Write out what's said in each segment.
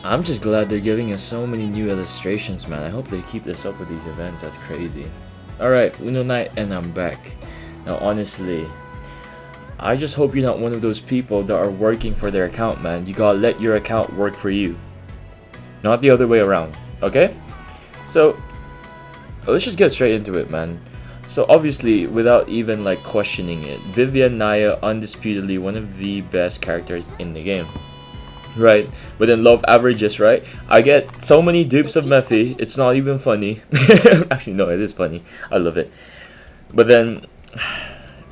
I'm just glad they're giving us so many new illustrations, man. I hope they keep this up with these events. That's crazy. Alright, unonight, and I'm back. Now, honestly, I just hope you're not one of those people that are working for their account, man. You gotta let your account work for you, not the other way around, okay? So, let's just get straight into it, man. So, obviously, without even like questioning it, Vivian Naya, undisputedly one of the best characters in the game. Right, but then love averages, right? I get so many dupes of Mephi, it's not even funny. Actually, no, it is funny. I love it. But then,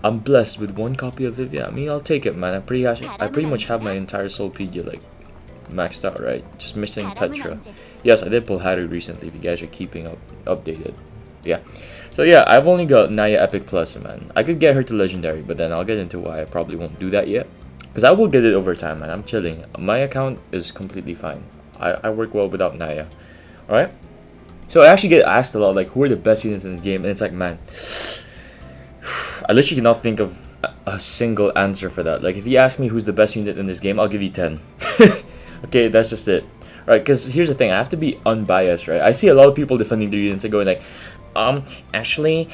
I'm blessed with one copy of Vivian. I mean, I'll take it, man. I pretty much have my entire Soulpedia, like, maxed out, right? Just missing Petra. Yes, I did pull Haru recently, if you guys are keeping updated. Yeah. So yeah, I've only got Naya Epic Plus, man. I could get her to Legendary, but then I'll get into why I probably won't do that yet. Because I will get it over time, man. I'm chilling. My account is completely fine. I work well without Naya. Alright? So I actually get asked a lot, like, who are the best units in this game? And it's like, man, I literally cannot think of a single answer for that. Like, if you ask me who's the best unit in this game, I'll give you 10. Okay, that's just it. Right, because here's the thing, I have to be unbiased, right? I see a lot of people defending their units and going like, actually,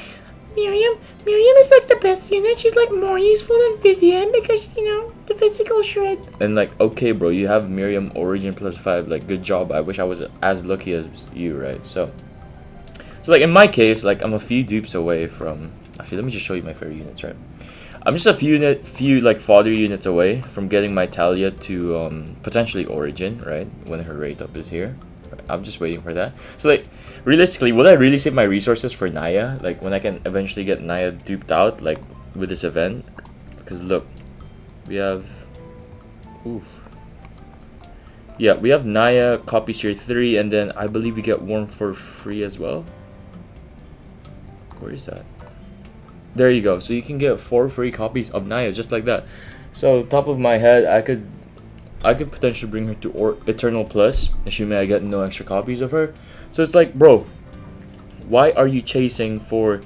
Miriam is like the best unit. She's like more useful than Vivian because, the physical shred. And like, okay, bro, you have Miriam Origin +5. Like, good job. I wish I was as lucky as you, right? So like in my case, like I'm a few dupes away from. Actually, let me just show you my favorite units, right? I'm just a few like fodder units away from getting my Talia to potentially Origin, right? When her rate up is here. I'm just waiting for that. So like, realistically, would I really save my resources for Naya? Like when I can eventually get Naya duped out, like with this event? Because look, we have, oof. Yeah, we have Naya copies here 3, and then I believe we get one for free as well. Where is that? There you go. So you can get 4 free copies of Naya just like that. So top of my head, I could potentially bring her to Eternal Plus, assuming I get no extra copies of her. So it's like, bro, why are you chasing for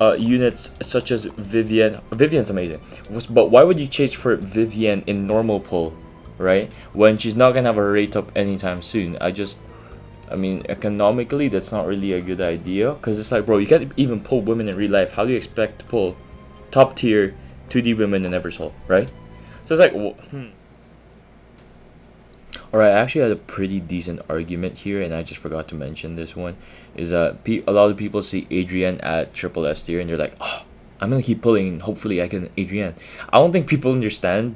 units such as Vivian? Vivian's amazing, but why would you chase for Vivian in normal pull, right? When she's not gonna have a rate up anytime soon. I mean, economically, that's not really a good idea. Because it's like, bro, you can't even pull women in real life. How do you expect to pull top tier 2D women in Eversoul, right? So it's like, Alright, I actually had a pretty decent argument here, and I just forgot to mention this one. Is that a lot of people see Adrienne at triple S tier, and they're like, oh, I'm gonna keep pulling, and hopefully I can Adrienne. I don't think people understand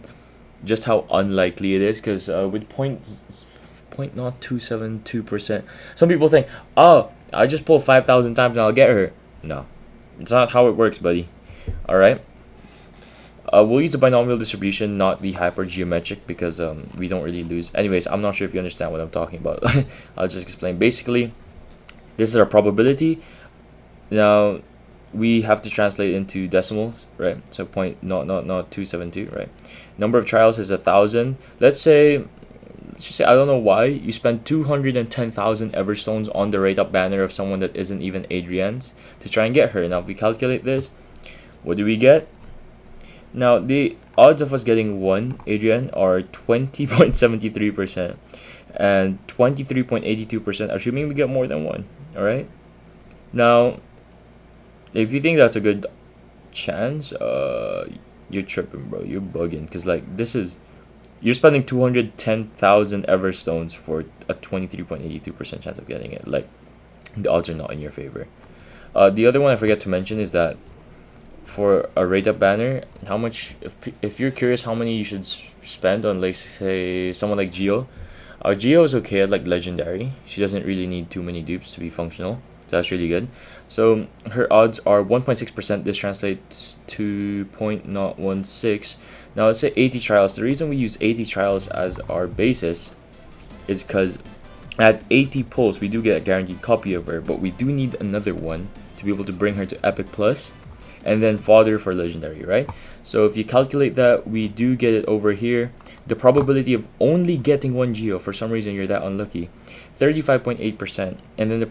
just how unlikely it is, because with 0.0272%, some people think, oh, I just pull 5,000 times and I'll get her. No, it's not how it works, buddy. Alright? We'll use a binomial distribution, not the hypergeometric, because we don't really lose. Anyways, I'm not sure if you understand what I'm talking about. I'll just explain. Basically, this is our probability. Now, we have to translate into decimals, right? So point not 272, right? Number of trials is 1,000. Let's just say, I don't know why you spend 210,000 Everstones on the rate up banner of someone that isn't even Adrian's to try and get her. Now, if we calculate this, what do we get? Now, the odds of us getting one Adrian are 20.73% and 23.82%, assuming we get more than one. Alright? Now, if you think that's a good chance, you're tripping, bro. You're bugging. Because, like, you're spending 210,000 Everstones for a 23.82% chance of getting it. Like, the odds are not in your favor. The other one I forget to mention is that for a rate up banner, how much, if you're curious how many you should spend on, like, say someone like Geo. Geo is okay at like legendary. She doesn't really need too many dupes to be functional, so that's really good. So her odds are 1.6%. This translates to 0.016. Now let's say 80 trials. The reason we use 80 trials as our basis is because at 80 pulls we do get a guaranteed copy of her, but we do need another one to be able to bring her to Epic Plus, and then fodder for legendary, right? So if you calculate that, we do get it over here. The probability of only getting one Geo, for some reason you're that unlucky, 35.8%, and then the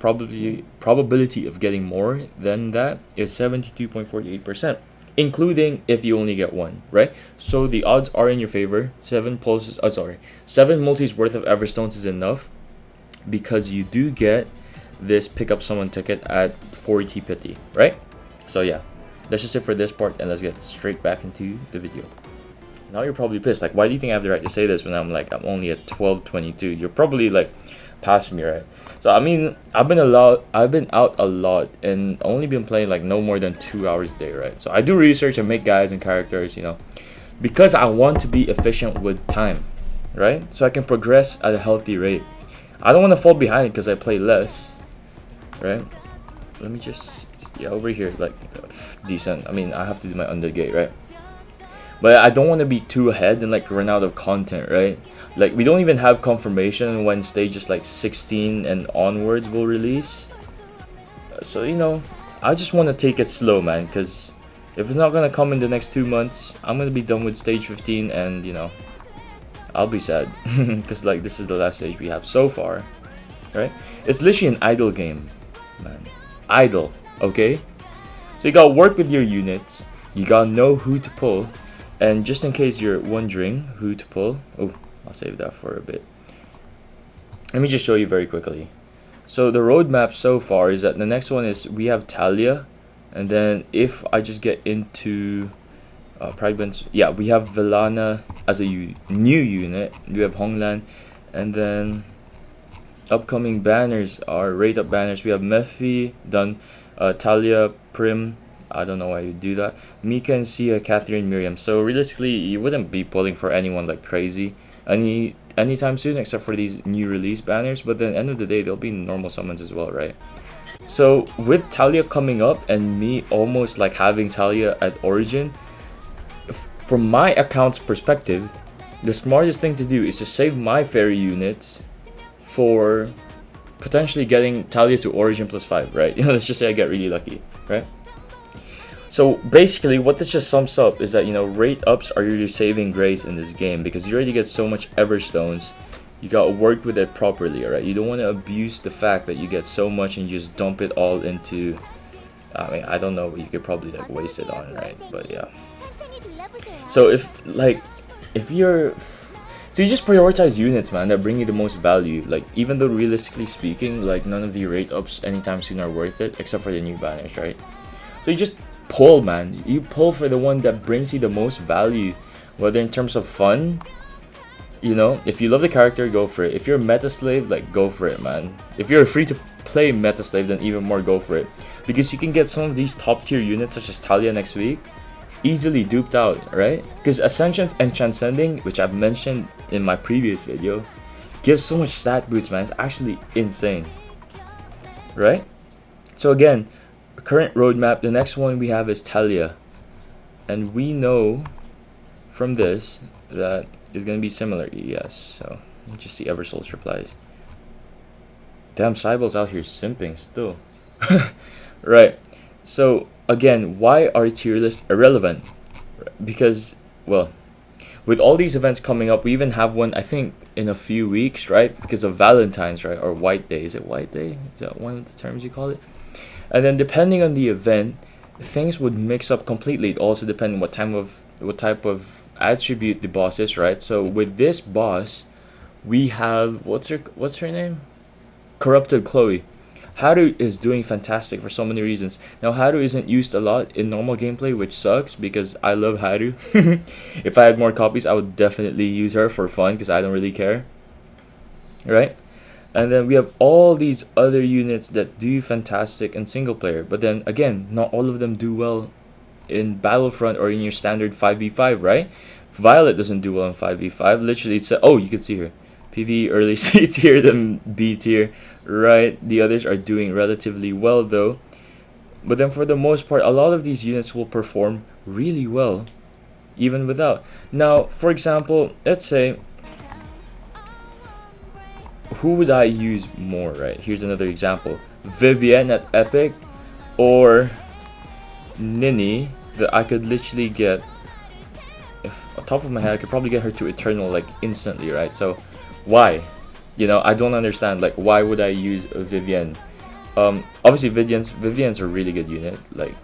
probability of getting more than that is 72.48%. including if you only get one, right? So the odds are in your favor. 7 multis worth of Everstones is enough, because you do get this pick up someone ticket at 40 pity, right? So yeah, that's just it for this part, and let's get straight back into the video. Now you're probably pissed, like, why do you think I have the right to say this when I'm only at 1222? You're probably like past me, right? So I mean, I've been out a lot and only been playing like no more than 2 hours a day, right? So I do research and make guides and characters, you know, because I want to be efficient with time, right? So I can progress at a healthy rate. I don't want to fall behind because I play less, right? Let me just, yeah, over here, like, decent. I mean, I have to do my under gate, right? But I don't want to be too ahead and like run out of content, right? Like, we don't even have confirmation when stages like 16 and onwards will release. So, you know, I just want to take it slow, man, because if it's not going to come in the next 2 months, I'm going to be done with stage 15, and, you know, I'll be sad because like this is the last stage we have so far, right? It's literally an idle game, man. Idle, okay? So you gotta work with your units, you gotta know who to pull, and just in case you're wondering who to pull, oh, I'll save that for a bit. Let me just show you very quickly. So the roadmap so far is that the next one is we have Talia, and then if I just get into yeah, we have Velana as a new unit. We have Honglan, and then upcoming banners are rate up banners. We have Mephi, done, Talia, Prim. I don't know why you do that. Mika and Sia, Catherine, Miriam. So realistically, you wouldn't be pulling for anyone like crazy anytime soon, except for these new release banners. But then, end of the day, there'll be normal summons as well, right? So with Talia coming up and me almost like having Talia at Origin, from my account's perspective, the smartest thing to do is to save my fairy units for potentially getting Talia to Origin +5, right? You know, let's just say I get really lucky, right? So basically, what this just sums up is that, you know, rate ups are your saving grace in this game, because you already get so much Everstones. You gotta work with it properly, alright? You don't want to abuse the fact that you get so much and you just dump it all into, I mean, I don't know, but you could probably like waste it on, right? But yeah. So if you just prioritize units, man, that bring you the most value. Like, even though realistically speaking, like, none of the rate ups anytime soon are worth it, except for the new banners, right? So you just pull, man. You pull for the one that brings you the most value, whether in terms of fun, you know, if you love the character, go for it. If you're a meta slave, like, go for it, man. If you're free to play meta slave, then even more, go for it, because you can get some of these top tier units such as Talia next week easily duped out, right? Because Ascensions and Transcending, which I've mentioned in my previous video, gives so much stat boosts, man. It's actually insane, right? So again, current roadmap, the next one we have is Talia, and we know from this that it's gonna be similar. Yes, so let me just see Eversoul's replies. Damn, Cybel's out here simping still. Right, so again, why are tier lists irrelevant? Because, well, with all these events coming up, we even have one, I think, in a few weeks, right? Because of Valentine's, right? Or White Day. Is it White Day? Is that one of the terms you call it? And then depending on the event, things would mix up completely. It also depends on what type of attribute the boss is, right? So with this boss, we have, what's her name? Corrupted Chloe. Haru is doing fantastic for so many reasons. Now, Haru isn't used a lot in normal gameplay, which sucks because I love Haru. If I had more copies, I would definitely use her for fun because I don't really care, right? And then we have all these other units that do fantastic in single player, but then again, not all of them do well in Battlefront or in your standard 5v5, right? Violet doesn't do well in 5v5. Literally, it's oh, you can see her. PvE early C tier, then B tier, right? The others are doing relatively well though. But then for the most part, a lot of these units will perform really well even without. Now, for example, let's say, who would I use more, right? Here's another example. Vivienne at Epic or Nini, that I could literally get, if on top of my head, I could probably get her to Eternal like instantly, right? So why? You know, I don't understand, like, why would I use Vivienne? Obviously Vivienne's a really good unit. Like,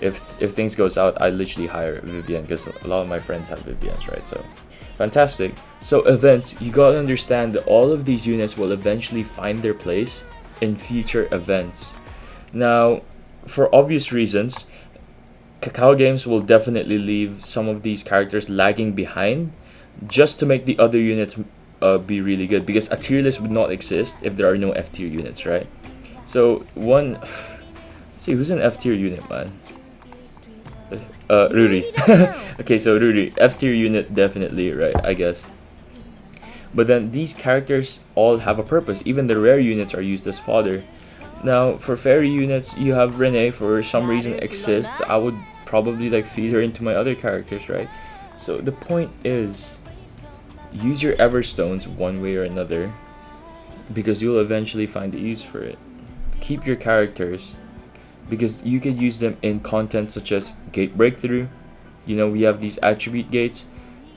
if things goes out, I literally hire Vivian because a lot of my friends have Vivians, right? So fantastic. So events, you gotta understand that all of these units will eventually find their place in future events. Now, for obvious reasons, Kakao Games will definitely leave some of these characters lagging behind just to make the other units be really good, because a tier list would not exist if there are no F tier units, right? So one, let's see who's an F tier unit, man. Ruri. Okay, so Ruri, F tier unit definitely, right? I guess. But then these characters all have a purpose. Even the rare units are used as fodder. Now, for fairy units, you have Renee for some reason exists. I would probably like feed her into my other characters, right? So the point is, use your Everstones one way or another, because you'll eventually find a use for it. Keep your characters, because you could use them in content such as Gate Breakthrough. You know, we have these attribute gates.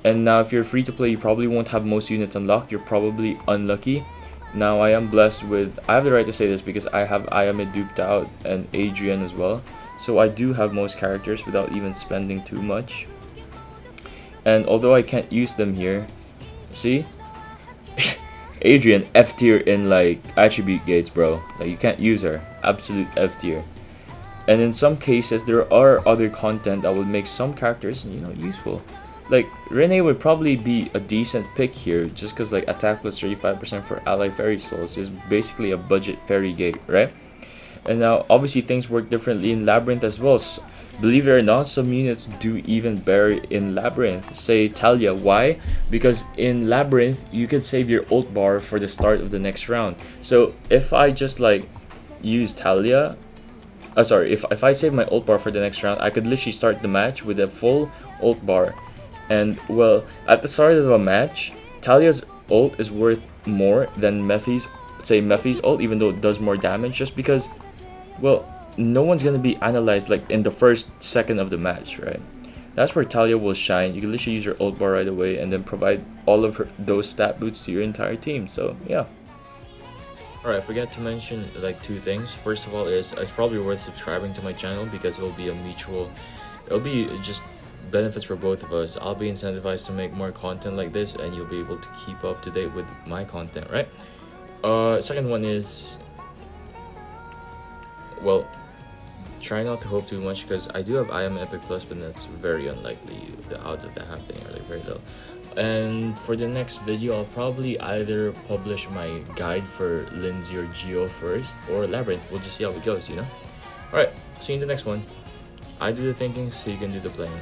And now if you're free to play, you probably won't have most units unlocked. You're probably unlucky. Now I am blessed with, I have the right to say this because I have Ayame duped out and Adrian as well. So I do have most characters without even spending too much. And although I can't use them here, see? Adrian F tier in like attribute gates, bro. Like you can't use her. Absolute F tier. And in some cases there are other content that would make some characters, you know, useful. Like Renee would probably be a decent pick here just because like attack plus 35% for ally fairy souls is basically a budget fairy gate, right? And now obviously things work differently in Labyrinth as well. So, believe it or not, some units do even better in Labyrinth. Say Talia. Why? Because in Labyrinth you can save your ult bar for the start of the next round. So if I just like use Talia, sorry, if I save my ult bar for the next round, I could literally start the match with a full ult bar. And well, at the start of a match, Talia's ult is worth more than Mephi's ult, even though it does more damage, just because, well, no one's gonna be analyzed like in the first second of the match, right? That's where Talia will shine. You can literally use your ult bar right away and then provide all of those stat boots to your entire team. So yeah. Alright, I forgot to mention like two things. First of all is it's probably worth subscribing to my channel because it'll be it'll be just benefits for both of us. I'll be incentivized to make more content like this and you'll be able to keep up to date with my content, right? Second one is, well, try not to hope too much because I do have I am Epic Plus, but that's very unlikely. The odds of that happening are like very low. And for the next video, I'll probably either publish my guide for Lindsay or Geo first or Labyrinth. We'll just see how it goes, you know? Alright, see you in the next one. I do the thinking so you can do the playing.